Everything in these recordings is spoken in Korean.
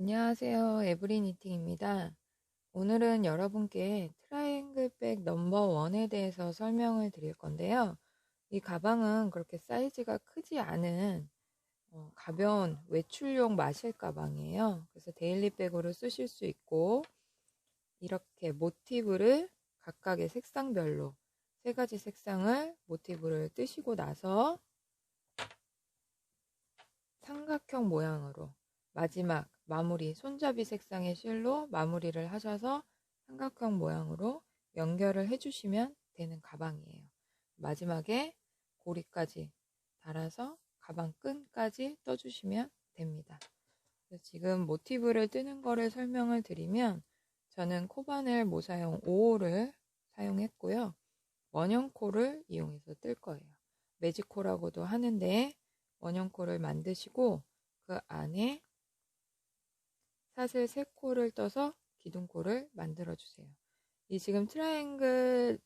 안녕하세요. 에브리 니팅입니다. 오늘은 여러분께 트라이앵글 백 넘버 1에 대해서 설명을 드릴 건데요. 이 가방은 그렇게 사이즈가 크지 않은 가벼운 외출용 마실 가방이에요. 그래서 데일리 백으로 쓰실 수 있고, 이렇게 모티브를 각각의 색상별로 세 가지 색상을 모티브를 뜨시고 나서 삼각형 모양으로 마지막 마무리 손잡이 색상의 실로 마무리를 하셔서 삼각형 모양으로 연결을 해주시면 되는 가방이에요. 마지막에 고리까지 달아서 가방 끈까지 떠주시면 됩니다. 지금 모티브를 뜨는 거를 설명을 드리면 저는 코바늘 모사용 5호를 사용했고요. 원형코를 이용해서 뜰 거예요. 매직코라고도 하는데 원형코를 만드시고 그 안에 사슬 3코를 떠서 기둥코를 만들어 주세요. 이 지금 트라이앵글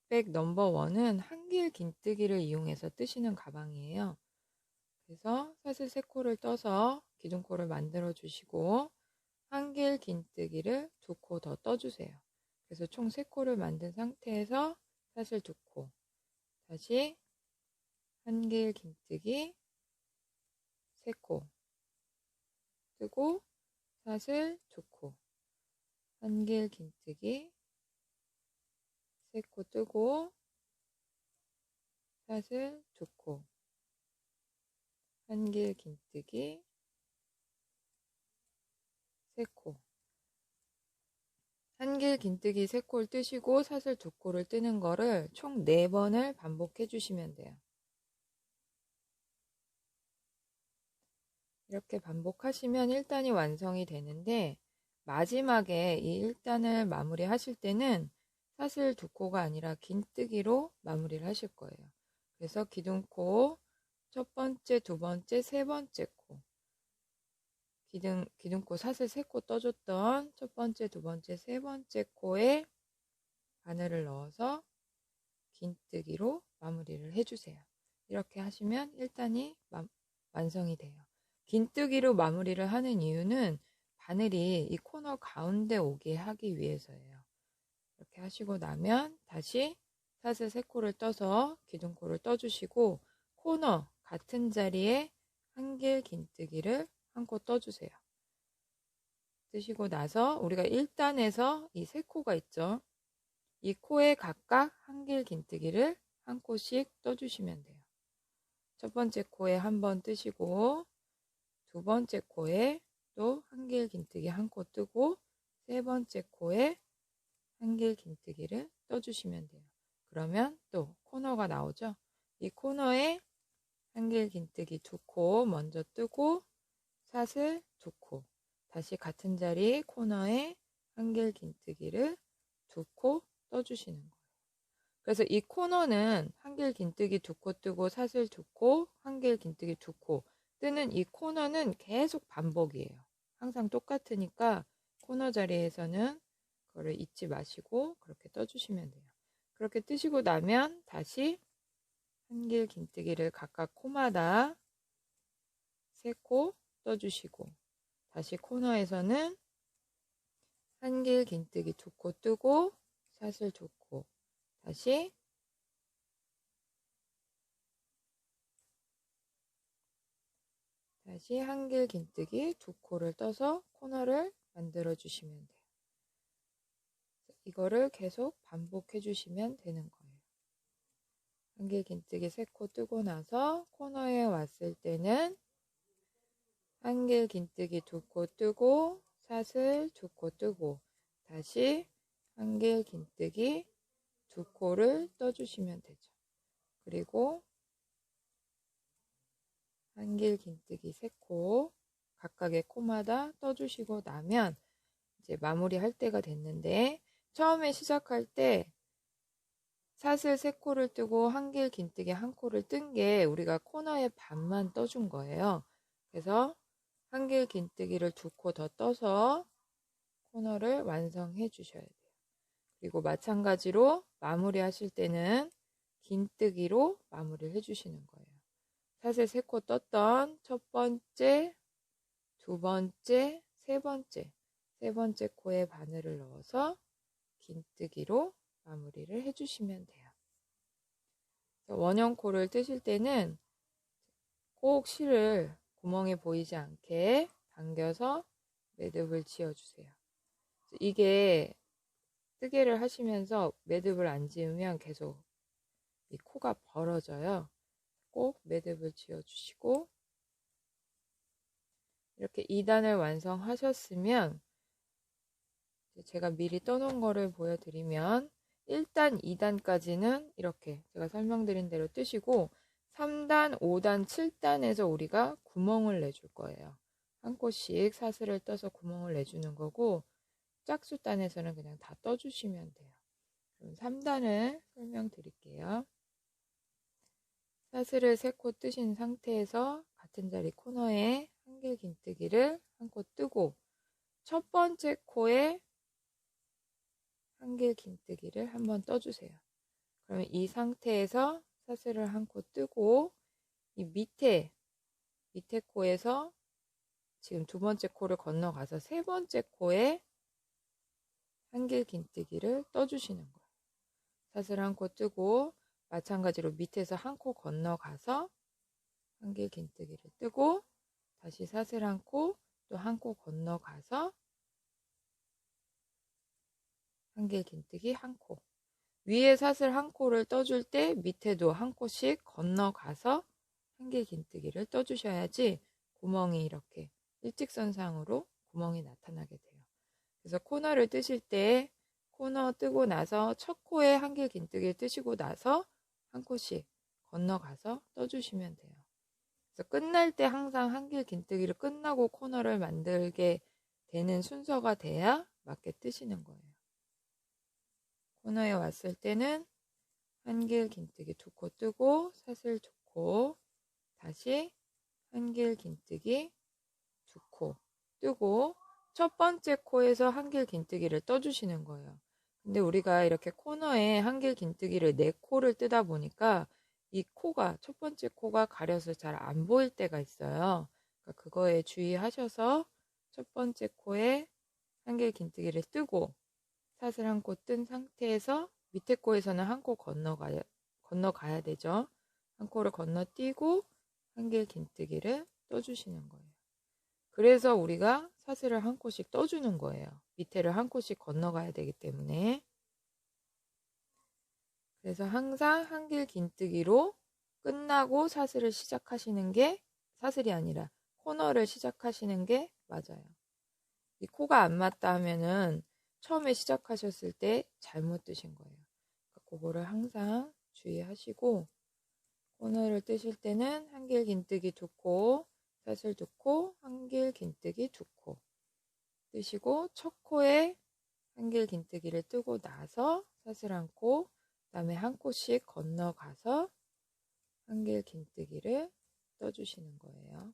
백 넘버 1은 한길 긴뜨기를 이용해서 뜨시는 가방이에요. 그래서 사슬 3코를 떠서 기둥코를 만들어 주시고 한길 긴뜨기를 2코 더 떠주세요. 그래서 총 3코를 만든 상태에서 사슬 2코, 다시 한길 긴뜨기 3코 뜨고 사슬 2코, 한길 긴뜨기 3코 뜨고 사슬 2코, 한길 긴뜨기 3코, 한길 긴뜨기 3코를 뜨시고 사슬 2코를 뜨는 거를 총 4번을 반복해 주시면 돼요. 이렇게 반복하시면 1단이 완성이 되는데 마지막에 이 1단을 마무리 하실 때는 사슬 2코가 아니라 긴뜨기로 마무리를 하실 거예요. 그래서 기둥코 첫 번째, 두 번째, 세 번째 코 기둥코 사슬 3코 떠줬던 첫 번째, 두 번째, 세 번째 코에 바늘을 넣어서 긴뜨기로 마무리를 해주세요. 이렇게 하시면 1단이 완성이 돼요. 긴뜨기로 마무리를 하는 이유는 바늘이 이 코너 가운데 오게 하기 위해서예요. 이렇게 하시고 나면 다시 사슬 3코를 떠서 기둥코를 떠주시고 코너 같은 자리에 한길 긴뜨기를 한 코 떠주세요. 뜨시고 나서 우리가 1단에서 이 3코가 있죠. 이 코에 각각 한길 긴뜨기를 한 코씩 떠주시면 돼요. 첫 번째 코에 한 번 뜨시고 두 번째 코에 또 한길 긴뜨기 한 코 뜨고 세 번째 코에 한길 긴뜨기를 떠주시면 돼요. 그러면 또 코너가 나오죠. 이 코너에 한길 긴뜨기 2코 먼저 뜨고 사슬 2코, 다시 같은 자리 코너에 한길 긴뜨기를 2코 떠주시는 거예요. 그래서 이 코너는 한길 긴뜨기 2코 뜨고 사슬 2코, 한길 긴뜨기 2코 뜨는 이 코너는 계속 반복이에요. 항상 똑같으니까 코너 자리에서는 그거를 잊지 마시고 그렇게 떠주시면 돼요. 그렇게 뜨시고 나면 다시 한길 긴뜨기를 각각 코마다 3코 떠주시고 다시 코너에서는 한길 긴뜨기 2코 뜨고 사슬 2코, 다시 한길 긴뜨기 2코를 떠서 코너를 만들어 주시면 돼요. 이거를 계속 반복해 주시면 되는 거예요. 한길 긴뜨기 3코 뜨고 나서 코너에 왔을 때는 한길 긴뜨기 2코 뜨고 사슬 2코 뜨고 다시 한길 긴뜨기 2코를 떠주시면 되죠. 그리고 한길 긴뜨기 3코 각각의 코마다 떠주시고 나면 이제 마무리 할 때가 됐는데 처음에 시작할 때 사슬 3코를 뜨고 한길 긴뜨기 1코를 뜬 게 우리가 코너에 반만 떠준 거예요. 그래서 한길 긴뜨기를 2코 더 떠서 코너를 완성해 주셔야 돼요. 그리고 마찬가지로 마무리 하실 때는 긴뜨기로 마무리를 해주시는 거예요. 사슬 3코 떴던 첫 번째, 두 번째, 세 번째 코에 바늘을 넣어서 긴뜨기로 마무리를 해주시면 돼요. 원형 코를 뜨실 때는 꼭 실을 구멍이 보이지 않게 당겨서 매듭을 지어주세요. 이게 뜨개를 하시면서 매듭을 안 지으면 계속 이 코가 벌어져요. 꼭 매듭을 지어주시고, 이렇게 2단을 완성하셨으면 제가 미리 떠놓은 거를 보여드리면 1단, 2단까지는 이렇게 제가 설명드린 대로 뜨시고 3단, 5단, 7단에서 우리가 구멍을 내줄 거예요. 한 코씩 사슬을 떠서 구멍을 내주는 거고, 짝수단에서는 그냥 다 떠주시면 돼요. 그럼 3단을 설명드릴게요. 사슬을 3코 뜨신 상태에서 같은 자리 코너에 한길 긴뜨기를 한 코 뜨고 첫 번째 코에 한길 긴뜨기를 한번 떠주세요. 그러면 이 상태에서 사슬을 한 코 뜨고 이 밑에 코에서 지금 두 번째 코를 건너가서 세 번째 코에 한길 긴뜨기를 떠주시는 거예요. 사슬 한 코 뜨고 마찬가지로 밑에서 한 코 건너가서 한길 긴뜨기를 뜨고 다시 사슬 한 코, 또 한 코 건너가서 한길 긴뜨기 한 코. 위에 사슬 한 코를 떠줄 때 밑에도 한 코씩 건너가서 한길 긴뜨기를 떠주셔야지 구멍이 이렇게 일직선상으로 구멍이 나타나게 돼요. 그래서 코너를 뜨실 때 코너 뜨고 나서 첫 코에 한길 긴뜨기를 뜨시고 나서 한 코씩 건너가서 떠주시면 돼요. 그래서 끝날 때 항상 한길 긴뜨기를 끝나고 코너를 만들게 되는 순서가 돼야 맞게 뜨시는 거예요. 코너에 왔을 때는 한길 긴뜨기 두 코 뜨고 사슬 두 코, 다시 한길 긴뜨기 두 코 뜨고 첫 번째 코에서 한길 긴뜨기를 떠주시는 거예요. 근데 우리가 이렇게 코너에 한길 긴뜨기를 4코를 뜨다 보니까 이 코가, 첫 번째 코가 가려서 잘 안 보일 때가 있어요. 그러니까 그거에 주의하셔서 첫 번째 코에 한길 긴뜨기를 뜨고 사슬 한 코 뜬 상태에서 밑에 코에서는 한 코 건너가야 되죠. 한 코를 건너뛰고 한길 긴뜨기를 떠주시는 거예요. 그래서 우리가 사슬을 한 코씩 떠주는 거예요. 밑에를 한 코씩 건너가야 되기 때문에. 그래서 항상 한길 긴뜨기로 끝나고 사슬을 시작하시는 게, 사슬이 아니라 코너를 시작하시는 게 맞아요. 이 코가 안 맞다 하면은 처음에 시작하셨을 때 잘못 뜨신 거예요. 그거를 항상 주의하시고 코너를 뜨실 때는 한길 긴뜨기 두 코, 사슬 두 코, 한길 긴뜨기 두 코 뜨시고 첫 코에 한길 긴뜨기를 뜨고 나서 사슬 한 코, 그 다음에 한 코씩 건너가서 한길 긴뜨기를 떠주시는 거예요.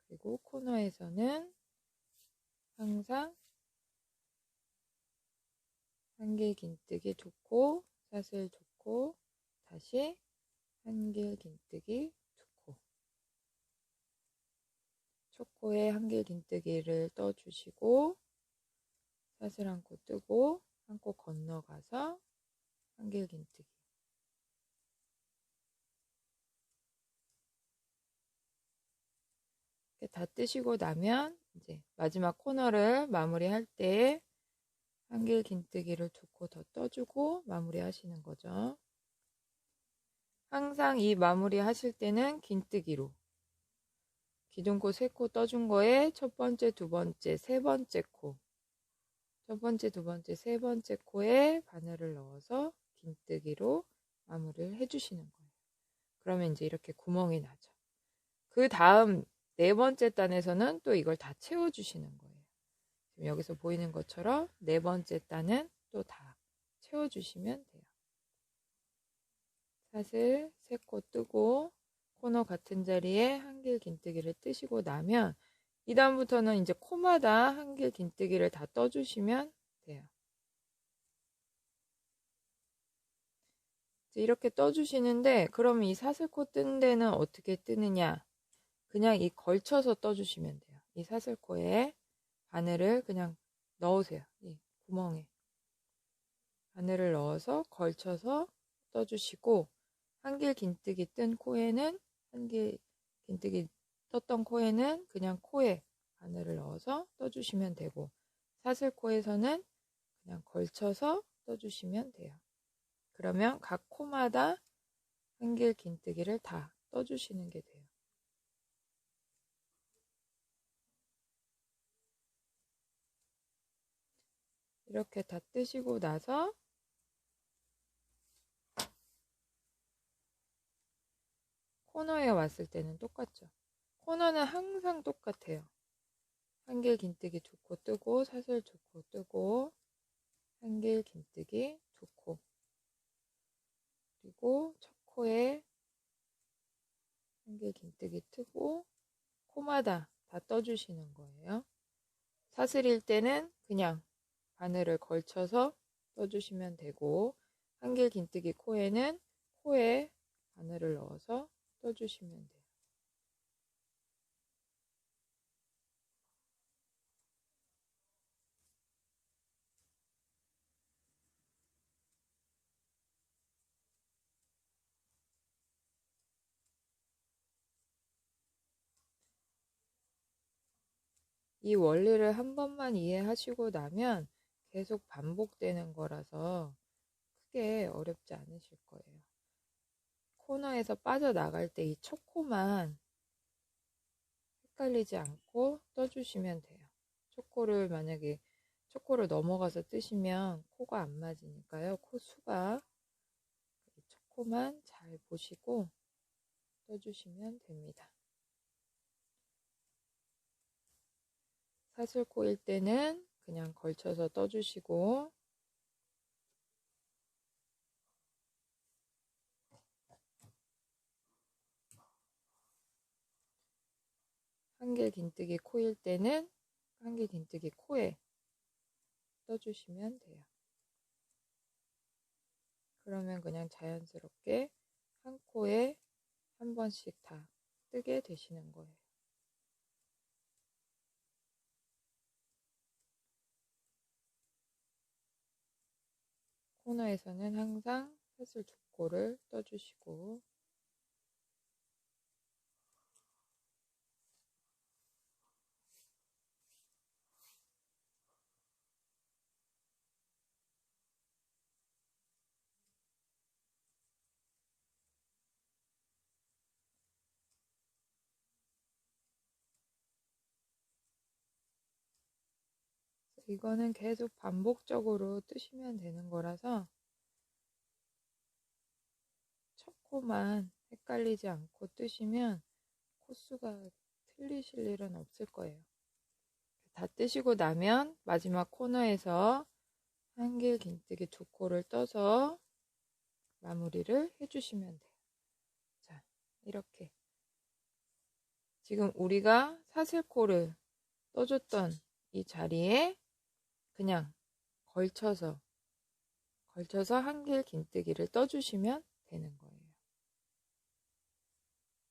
그리고 코너에서는 항상 한길 긴뜨기 두 코, 사슬 두 코, 다시 한길 긴뜨기 두 코. 첫 코에 한길 긴뜨기를 떠주시고 사슬 한 코 뜨고 한 코 건너가서 한길 긴뜨기. 다 뜨시고 나면 이제 마지막 코너를 마무리할 때 한길 긴뜨기를 두 코 더 떠주고 마무리 하시는 거죠. 항상 이 마무리 하실 때는 긴뜨기로 기존 코 3코 떠준 거에 첫 번째, 두 번째, 세 번째 코, 첫 번째, 두 번째, 세 번째 코에 바늘을 넣어서 긴뜨기로 마무리를 해주시는 거예요. 그러면 이제 이렇게 구멍이 나죠. 그 다음 4번째 단에서는 또 이걸 다 채워주시는 거예요. 지금 여기서 보이는 것처럼 4번째 단은 또 다 채워주시면 돼요. 사슬 3코 뜨고 코너 같은 자리에 한길 긴뜨기를 뜨시고 나면 이 다음부터는 이제 코마다 한길 긴뜨기를 다 떠주시면 돼요. 이렇게 떠주시는데, 그럼 이 사슬코 뜬 데는 어떻게 뜨느냐? 그냥 이 걸쳐서 떠주시면 돼요. 이 사슬코에 바늘을 그냥 넣으세요. 이 구멍에 바늘을 넣어서 걸쳐서 떠주시고, 한길 긴뜨기 뜬 코에는, 한길 긴뜨기 떴던 코에는 그냥 코에 바늘을 넣어서 떠주시면 되고, 사슬코에서는 그냥 걸쳐서 떠주시면 돼요. 그러면 각 코마다 한길 긴뜨기를 다 떠주시는 게 돼요. 이렇게 다 뜨시고 나서 코너에 왔을 때는 똑같죠. 코너는 항상 똑같아요. 한길 긴뜨기 2코 뜨고, 사슬 2코 뜨고, 한길 긴뜨기 2코, 그리고 첫 코에 한길 긴뜨기 뜨고, 코마다 다 떠주시는 거예요. 사슬일 때는 그냥 바늘을 걸쳐서 떠주시면 되고, 한길 긴뜨기 코에는 코에 바늘을 넣어서 떠주시면 돼요. 이 원리를 한 번만 이해하시고 나면 계속 반복되는 거라서 크게 어렵지 않으실 거예요. 코너에서 빠져나갈 때 이 첫 코만 헷갈리지 않고 떠주시면 돼요. 첫 코를 만약에 첫 코를 넘어가서 뜨시면 코가 안 맞으니까요. 코 수가 첫 코만 잘 보시고 떠주시면 됩니다. 사슬코일 때는 그냥 걸쳐서 떠주시고, 한길 긴뜨기 코일 때는 한길 긴뜨기 코에 떠주시면 돼요. 그러면 그냥 자연스럽게 한 코에 한 번씩 다 뜨게 되시는 거예요. 코너에서는 항상 사슬 2코를 떠주시고, 이거는 계속 반복적으로 뜨시면 되는 거라서 첫 코만 헷갈리지 않고 뜨시면 코수가 틀리실 일은 없을 거예요. 다 뜨시고 나면 마지막 코너에서 한길 긴뜨기 2코를 떠서 마무리를 해주시면 돼요. 자, 이렇게 지금 우리가 사슬코를 떠줬던 이 자리에 그냥 걸쳐서 한길 긴뜨기를 떠주시면 되는 거예요.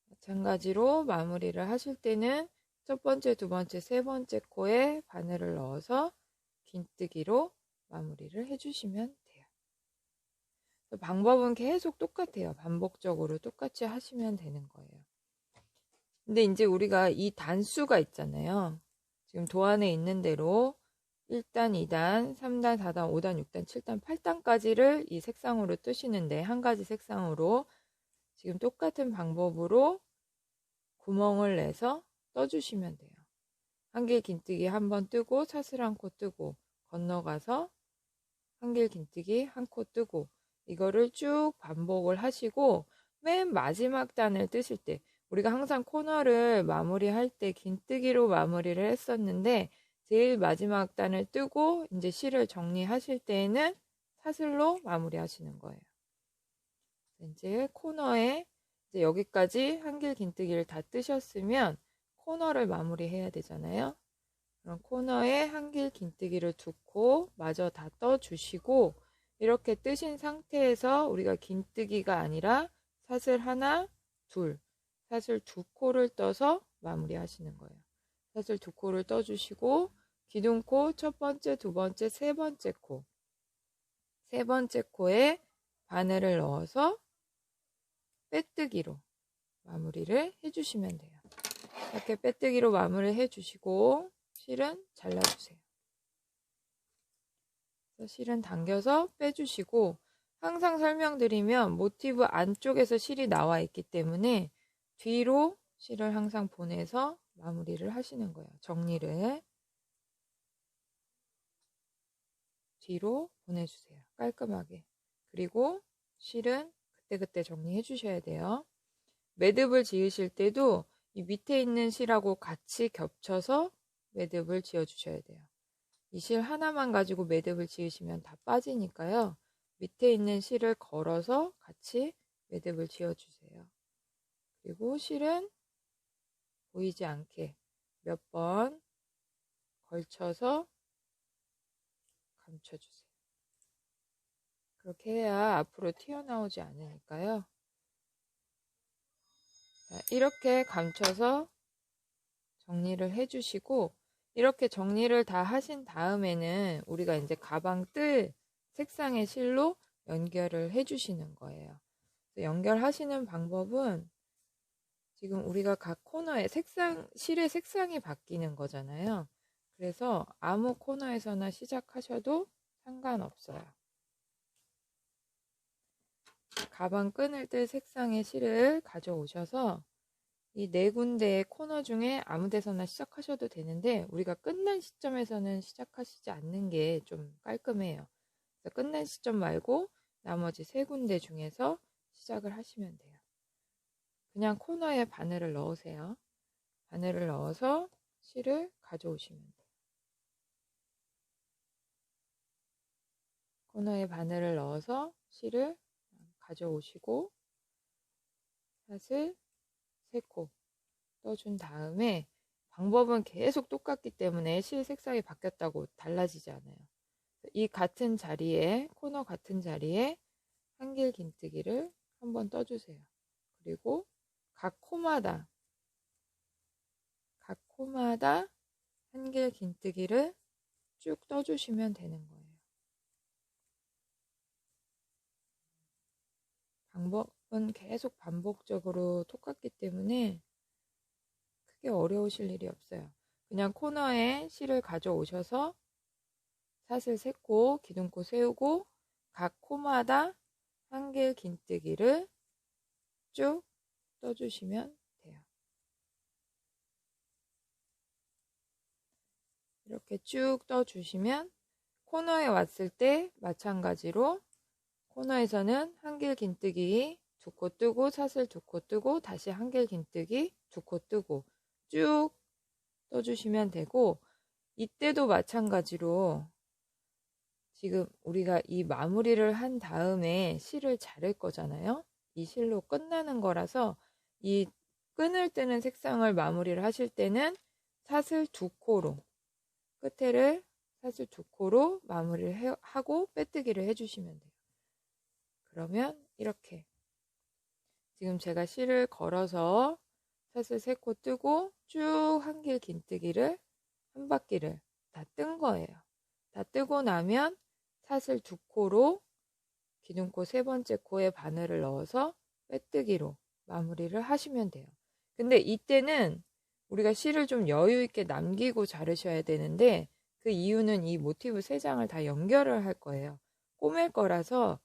마찬가지로 마무리를 하실 때는 첫 번째, 두 번째, 세 번째 코에 바늘을 넣어서 긴뜨기로 마무리를 해주시면 돼요. 방법은 계속 똑같아요. 반복적으로 똑같이 하시면 되는 거예요. 근데 이제 우리가 이 단수가 있잖아요. 지금 도안에 있는 대로 1단, 2단, 3단, 4단, 5단, 6단, 7단, 8단까지를 이 색상으로 뜨시는데, 한 가지 색상으로 지금 똑같은 방법으로 구멍을 내서 떠주시면 돼요. 한길 긴뜨기 한 번 뜨고, 사슬 한 코 뜨고, 건너가서 한길 긴뜨기 한 코 뜨고, 이거를 쭉 반복을 하시고, 맨 마지막 단을 뜨실 때, 우리가 항상 코너를 마무리할 때 긴뜨기로 마무리를 했었는데, 제일 마지막 단을 뜨고 이제 실을 정리하실 때에는 사슬로 마무리 하시는 거예요. 이제 코너에 이제 여기까지 한길 긴뜨기를 다 뜨셨으면 코너를 마무리 해야 되잖아요. 그럼 코너에 한길 긴뜨기를 2코 마저 다 떠주시고, 이렇게 뜨신 상태에서 우리가 긴뜨기가 아니라 사슬 하나, 둘, 사슬 두 코를 떠서 마무리 하시는 거예요. 사슬 두 코를 떠주시고 기둥코 첫 번째, 두 번째, 세 번째 코, 세 번째 코에 바늘을 넣어서 빼뜨기로 마무리를 해주시면 돼요. 이렇게 빼뜨기로 마무리를 해주시고 실은 잘라주세요. 실은 당겨서 빼주시고, 항상 설명드리면 모티브 안쪽에서 실이 나와 있기 때문에 뒤로 실을 항상 보내서 마무리를 하시는 거예요. 정리를 뒤로 보내주세요. 깔끔하게. 그리고 실은 그때그때 정리해 주셔야 돼요. 매듭을 지으실 때도 이 밑에 있는 실하고 같이 겹쳐서 매듭을 지어 주셔야 돼요. 이 실 하나만 가지고 매듭을 지으시면 다 빠지니까요. 밑에 있는 실을 걸어서 같이 매듭을 지어 주세요. 그리고 실은 보이지 않게 몇 번 걸쳐서 감춰주세요. 그렇게 해야 앞으로 튀어나오지 않으니까요. 자, 이렇게 감춰서 정리를 해주시고, 이렇게 정리를 다 하신 다음에는 우리가 이제 가방 뜰 색상의 실로 연결을 해주시는 거예요. 연결하시는 방법은 지금 우리가 각 코너에 실의 색상이 바뀌는 거잖아요. 그래서 아무 코너에서나 시작하셔도 상관없어요. 가방 끈을 뜰 색상의 실을 가져오셔서 이 네 군데의 코너 중에 아무 데서나 시작하셔도 되는데, 우리가 끝난 시점에서는 시작하시지 않는 게 좀 깔끔해요. 그래서 끝난 시점 말고 나머지 세 군데 중에서 시작을 하시면 돼요. 그냥 코너에 바늘을 넣으세요. 바늘을 넣어서 실을 가져오시면 돼요. 코너에 바늘을 넣어서 실을 가져오시고 사슬 3코 떠준 다음에, 방법은 계속 똑같기 때문에 실 색상이 바뀌었다고 달라지지 않아요. 이 같은 자리에, 코너 같은 자리에 한길 긴뜨기를 한번 떠주세요. 그리고 각 코마다 한길 긴뜨기를 쭉 떠주시면 되는 거예요. 방법은 계속 반복적으로 똑같기 때문에 크게 어려우실 일이 없어요. 그냥 코너에 실을 가져오셔서 사슬 3코, 기둥코 세우고 각 코마다 한길 긴뜨기를 쭉 떠주시면 돼요. 이렇게 쭉 떠주시면 코너에 왔을 때 마찬가지로 코너에서는 한길 긴뜨기 2코 뜨고 사슬 2코 뜨고 다시 한길 긴뜨기 2코 뜨고 쭉 떠주시면 되고, 이때도 마찬가지로 지금 우리가 이 마무리를 한 다음에 실을 자를 거잖아요. 이 실로 끝나는 거라서 이 끈을 뜨는 색상을 마무리를 하실 때는 사슬 2코로, 끝에를 사슬 2코로 마무리를 하고 빼뜨기를 해주시면 돼요. 그러면 이렇게 지금 제가 실을 걸어서 사슬 3코 뜨고 쭉 한길 긴뜨기를 한 바퀴를 다 뜬 거예요. 다 뜨고 나면 사슬 2코로 기둥코 세 번째 코에 바늘을 넣어서 빼뜨기로 마무리를 하시면 돼요. 근데 이때는 우리가 실을 좀 여유 있게 남기고 자르셔야 되는데, 그 이유는 이 모티브 3장을 다 연결을 할 거예요. 꼬맬 거라서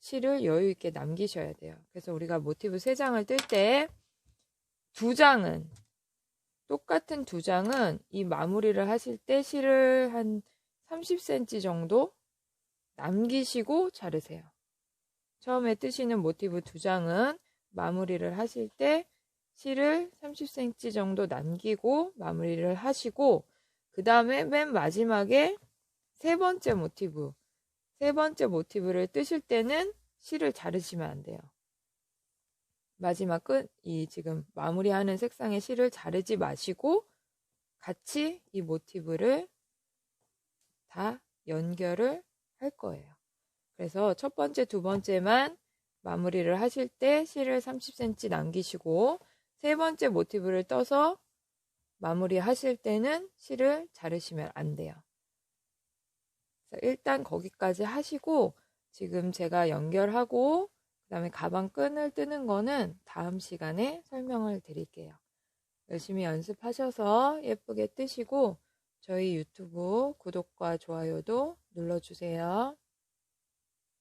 실을 여유 있게 남기셔야 돼요. 그래서 우리가 모티브 3장을 뜰 때 똑같은 2장은 이 마무리를 하실 때 실을 한 30cm 정도 남기시고 자르세요. 처음에 뜨시는 모티브 2장은 마무리를 하실 때 실을 30cm 정도 남기고 마무리를 하시고, 그 다음에 맨 마지막에 세 번째 모티브를 뜨실 때는 실을 자르시면 안 돼요. 마지막 이 지금 마무리하는 색상의 실을 자르지 마시고 같이 이 모티브를 다 연결을 할 거예요. 그래서 첫 번째, 두 번째만 마무리를 하실 때 실을 30cm 남기시고 세 번째 모티브를 떠서 마무리 하실 때는 실을 자르시면 안 돼요. 그래서 일단 거기까지 하시고 지금 제가 연결하고 그 다음에 가방 끈을 뜨는 거는 다음 시간에 설명을 드릴게요. 열심히 연습하셔서 예쁘게 뜨시고 저희 유튜브 구독과 좋아요도 눌러주세요.